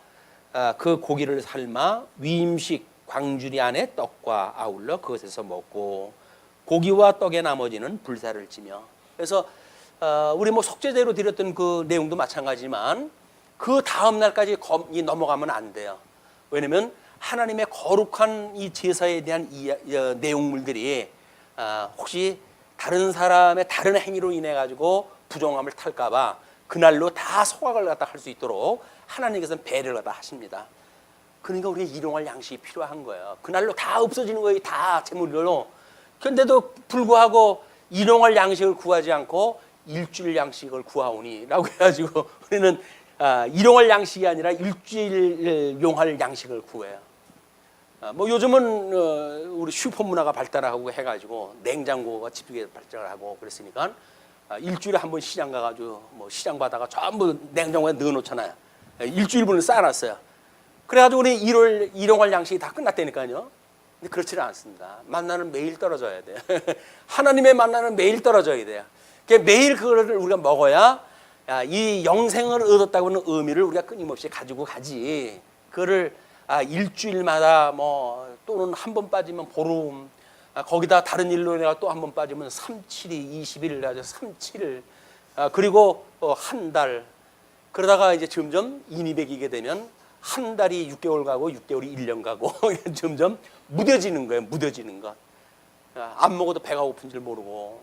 그 고기를 삶아 위임식 광주리 안에 떡과 아울러 그것에서 먹고 고기와 떡의 나머지는 불사를 지며. 그래서 우리 뭐 속죄제로 드렸던 그 내용도 마찬가지지만 그 다음 날까지 넘어가면 안 돼요. 왜냐하면 하나님의 거룩한 이 제사에 대한 내용물들이 혹시 다른 사람의 다른 행위로 인해 가지고 부정함을 탈까봐 그날로 다 소각을 갖다 할 수 있도록 하나님께서는 배려를 갖다 하십니다. 그러니까 우리가 일용할 양식이 필요한 거예요. 그날로 다 없어지는 거예요. 다 제물로. 그런데도 불구하고 일용할 양식을 구하지 않고 일주일 양식을 구하오니 라고 해가지고 우리는 일용할 양식이 아니라 일주일 용할 양식을 구해요. 뭐 요즘은 우리 슈퍼 문화가 발달하고 해가지고 냉장고가 집에 발달하고 그랬으니까 일주일에 한 번 시장 가가지고 뭐 시장 바다가 전부 냉장고에 넣어놓잖아요. 일주일분을 쌓아놨어요. 그래가지고 우리 일용할 양식이 다 끝났다니까요. 근데 그렇지는 않습니다. 만나는 매일 떨어져야 돼요. 하나님의 만나는 매일 떨어져야 돼요. 매일 그거를 우리가 먹어야 이 영생을 얻었다고 하는 의미를 우리가 끊임없이 가지고 가지. 그거를 일주일마다 뭐 또는 한 번 빠지면 보름, 거기다 다른 일로 내가 또 한 번 빠지면 3, 7이 20일 가지고 3, 7일 그리고 한 달 그러다가 이제 점점 인이 배기게 되면 한 달이 6개월 가고 6개월이 1년 가고 점점 무뎌지는 거예요. 무뎌지는 것. 안 먹어도 배가 고픈 줄 모르고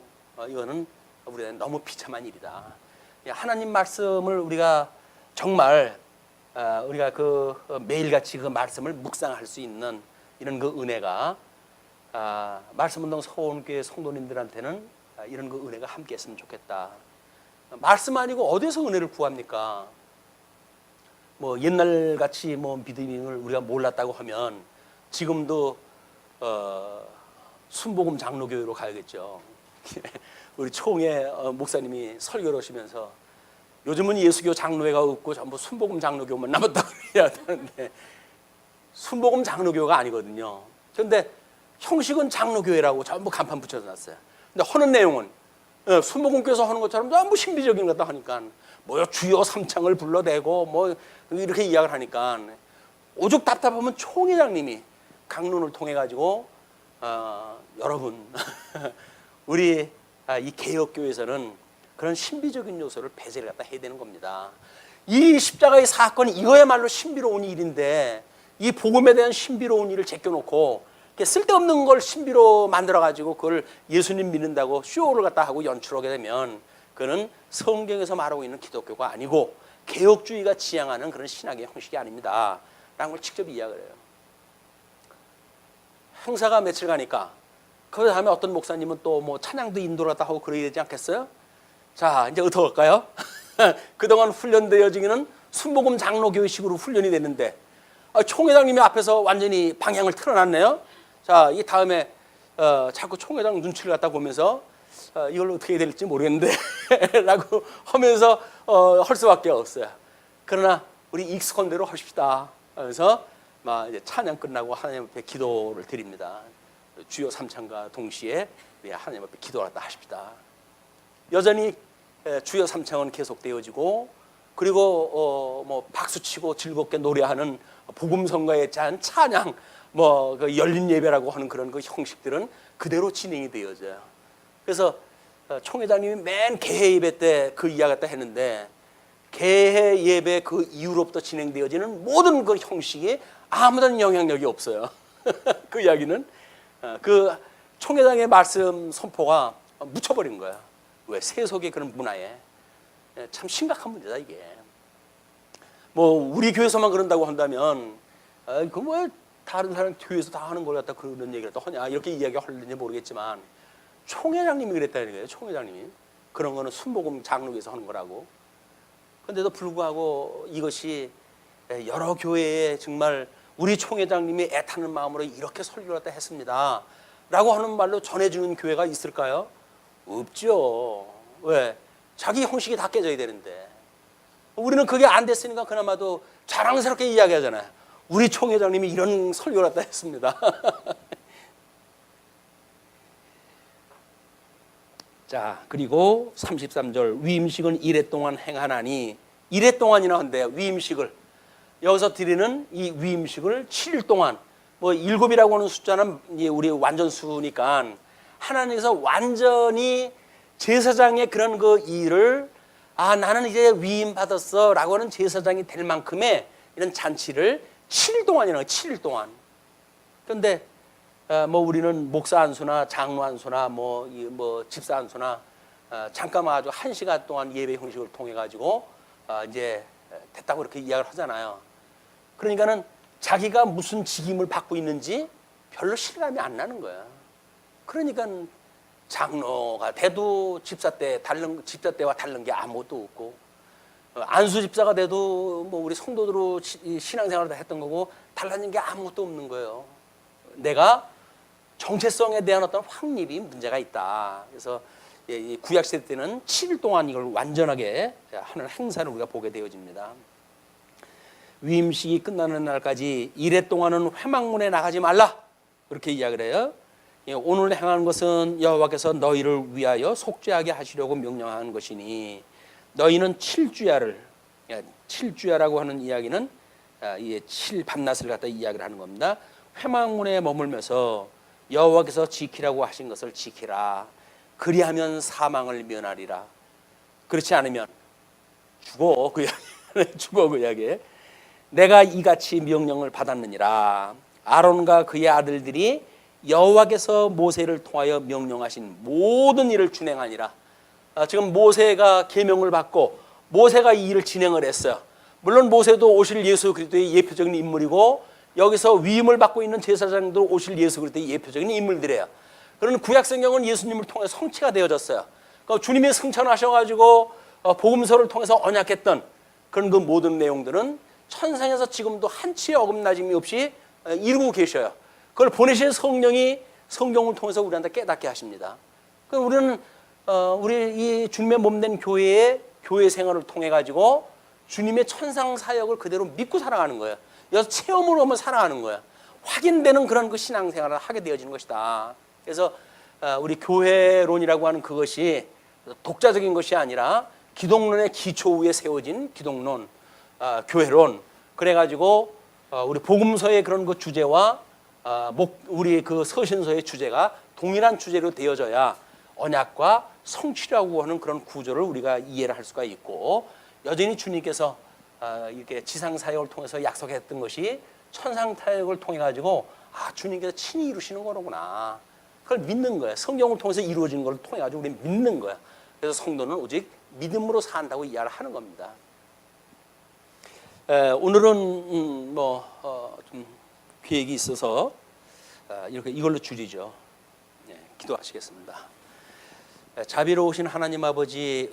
이거는 우리는 너무 비참한 일이다. 하나님 말씀을 우리가 정말 우리가 그 매일같이 그 말씀을 묵상할 수 있는 이런 그 은혜가 말씀운동 서원교회 성도님들한테는 이런 그 은혜가 함께 했으면 좋겠다. 말씀 아니고 어디서 은혜를 구합니까? 뭐 옛날같이 뭐 믿음을 우리가 몰랐다고 하면 지금도 순복음 장로교회로 가야겠죠. 우리 총회 목사님이 설교를 하시면서 요즘은 예수교 장로회가 없고 전부 순복음 장로교만 남았다고 해야 되는데 순복음 장로교가 아니거든요. 그런데 형식은 장로교회라고 전부 간판 붙여서 놨어요. 근데 하는 내용은 순복음교에서 하는 것처럼 전부 신비적인 것 같다 하니까 뭐 주여 삼창을 불러대고 뭐 이렇게 이야기를 하니까 오죽 답답하면 총회장님이 강론을 통해 가지고 여러분 우리 이 개혁교회에서는 그런 신비적인 요소를 배제를 갖다 해야 되는 겁니다. 이 십자가의 사건이 이거야말로 신비로운 일인데 이 복음에 대한 신비로운 일을 제껴놓고 쓸데없는 걸 신비로 만들어가지고 그걸 예수님 믿는다고 쇼를 갖다 하고 연출하게 되면 그는 성경에서 말하고 있는 기독교가 아니고 개혁주의가 지향하는 그런 신학의 형식이 아닙니다 라는 걸 직접 이야기를 해요. 행사가 며칠 가니까 그 다음에 어떤 목사님은 또 뭐 찬양도 인도를 갖다 하고 그래야 되지 않겠어요? 자, 이제 어떻게 할까요? 그동안 훈련되어지기는 순복음 장로교회식으로 훈련이 됐는데 총회장님이 앞에서 완전히 방향을 틀어놨네요. 자, 이 다음에 자꾸 총회장 눈치를 갖다 보면서 이걸 어떻게 해야 될지 모르겠는데 라고 하면서 할 수밖에 없어요. 그러나 우리 익숙한 대로 하십시다. 그래서 막 이제 찬양 끝나고 하나님 앞에 기도를 드립니다. 주여 삼창과 동시에 우리 하나님 앞에 기도를 갖다 하십시다. 여전히 주여 삼창은 계속되어지고 그리고 뭐 박수치고 즐겁게 노래하는 복음성가에 대한 찬양, 뭐 그 열린 예배라고 하는 그런 그 형식들은 그대로 진행이 되어져요. 그래서 총회장님이 맨 개회 예배 때 그 이야기 갖다 했는데 개회 예배 그 이후로부터 진행되어지는 모든 그 형식이 아무런 영향력이 없어요. 그 이야기는 그 총회장의 말씀 선포가 묻혀버린 거야. 왜? 세속의 그런 문화에. 참 심각한 문제다 이게. 뭐 우리 교회에서만 그런다고 한다면 그 뭐 다른 사람 교회에서 다 하는 걸 갖다 그런 얘기를 또 하냐 이렇게 이야기할는지 모르겠지만 총회장님이 그랬다는 거예요. 총회장님이 그런 거는 순복음 장로교에서 하는 거라고. 그런데도 불구하고 이것이 여러 교회에 정말 우리 총회장님이 애타는 마음으로 이렇게 설교를 갖다 했습니다 라고 하는 말로 전해주는 교회가 있을까요? 없죠. 왜? 자기 형식이 다 깨져야 되는데 우리는 그게 안 됐으니까 그나마도 자랑스럽게 이야기하잖아요. 우리 총회장님이 이런 설교를 갖다 했습니다. 자, 그리고 33절 위임식은 이래 동안 행하나니 이래 동안이나 한대요. 위임식을 여기서 드리는 이 위임식을 7일 동안 뭐 7이라고 하는 숫자는 우리 완전수니까 하나님께서 완전히 제사장의 그런 그 일을 나는 이제 위임 받았어 라고 하는 제사장이 될 만큼의 이런 잔치를 7일 동안이라는 거예요. 7일 동안. 그런데 뭐 우리는 목사 안수나 장로 안수나 뭐 집사 안수나 잠깐 아주 1시간 동안 예배 형식을 통해 가지고 이제 됐다고 이렇게 이야기를 하잖아요. 그러니까는 자기가 무슨 직임을 받고 있는지 별로 실감이 안 나는 거야. 그러니까 장로가 돼도 집사 때와 다른 게 아무것도 없고 안수 집사가 돼도 뭐 우리 성도들로 신앙생활을 다 했던 거고 달라진 게 아무것도 없는 거예요. 내가 정체성에 대한 어떤 확립이 문제가 있다. 그래서 구약시대 때는 7일 동안 이걸 완전하게 하는 행사를 우리가 보게 되어집니다. 위임식이 끝나는 날까지 이래 동안은 회막문에 나가지 말라. 그렇게 이야기를 해요. 오늘 행하는 것은 여호와께서 너희를 위하여 속죄하게 하시려고 명령한 것이니 너희는 7주야를 7주야라고 하는 이야기는 이 7밤낮을 갖다 이야기를 하는 겁니다. 회막문에 머물면서 여호와께서 지키라고 하신 것을 지키라. 그리하면 사망을 면하리라. 그렇지 않으면 죽어 그 이야기. 죽어 그 이야기. 내가 이같이 명령을 받았느니라. 아론과 그의 아들들이 여호와께서 모세를 통하여 명령하신 모든 일을 준행하니라. 지금 모세가 계명을 받고 모세가 이 일을 진행을 했어요. 물론 모세도 오실 예수 그리스도의 예표적인 인물이고 여기서 위임을 받고 있는 제사장도 오실 예수 그리스도의 예표적인 인물들이에요. 그러나 구약성경은 예수님을 통해 성취가 되어졌어요. 그러니까 주님이 승천하셔가지고 복음서를 통해서 언약했던 그런 그 모든 내용들은 천상에서 지금도 한치의 어긋나짐이 없이 이루고 계셔요. 그걸 보내신 성령이 성경을 통해서 우리한테 깨닫게 하십니다. 그럼 우리는 우리 이 주님의 몸된 교회의 교회 생활을 통해 가지고 주님의 천상 사역을 그대로 믿고 살아가는 거예요. 여기서 체험으로 한번 살아가는 거예요. 확인되는 그런 그 신앙생활을 하게 되어지는 것이다. 그래서 우리 교회론이라고 하는 그것이 독자적인 것이 아니라 기독론의 기초 위에 세워진 기독론, 교회론. 그래가지고 우리 복음서의 그런 그 주제와 우리 그 서신서의 주제가 동일한 주제로 되어져야 언약과 성취라고 하는 그런 구조를 우리가 이해를 할 수가 있고, 여전히 주님께서 이렇게 지상 사역을 통해서 약속했던 것이 천상 사역을 통해 가지고 주님께서 친히 이루시는 거로구나. 그걸 믿는 거예요. 성경을 통해서 이루어지는 걸 통해 가지고 우리 믿는 거예요. 그래서 성도는 오직 믿음으로 산다고 이해를 하는 겁니다. 오늘은 좀 계획이 있어서 이렇게 이걸로 줄이죠. 기도하시겠습니다. 자비로우신 하나님 아버지.